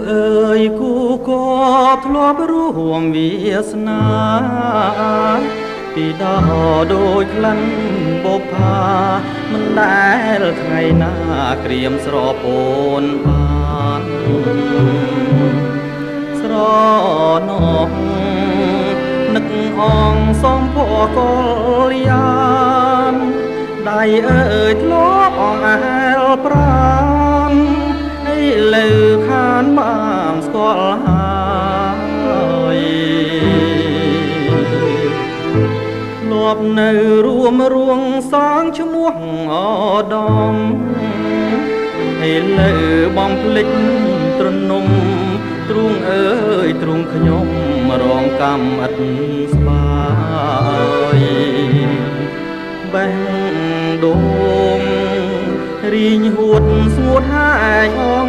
អើយគូក៏ធ្លាប់រួមវាសនាពីដល់ដូចក្លិនបុប្ផាមិនដែលថ្ងៃណាក្រៀមស្រពោនបានស្រណោះនឹកអងសំភកលយានដៃអើយធ្លាប់អងអែលប្រានឲ្យលើខានបានស្គាល់ហើយធ្លាប់នៅរួមរួងសងឈ្មោះអដំឲ្យលើបំភ្លេចត្រនំទ្រូងអើយទ្រូងខ្ញុំរងកម្មឥតស្បាយបេះដូងរីងហួតស្ងួតហាយអង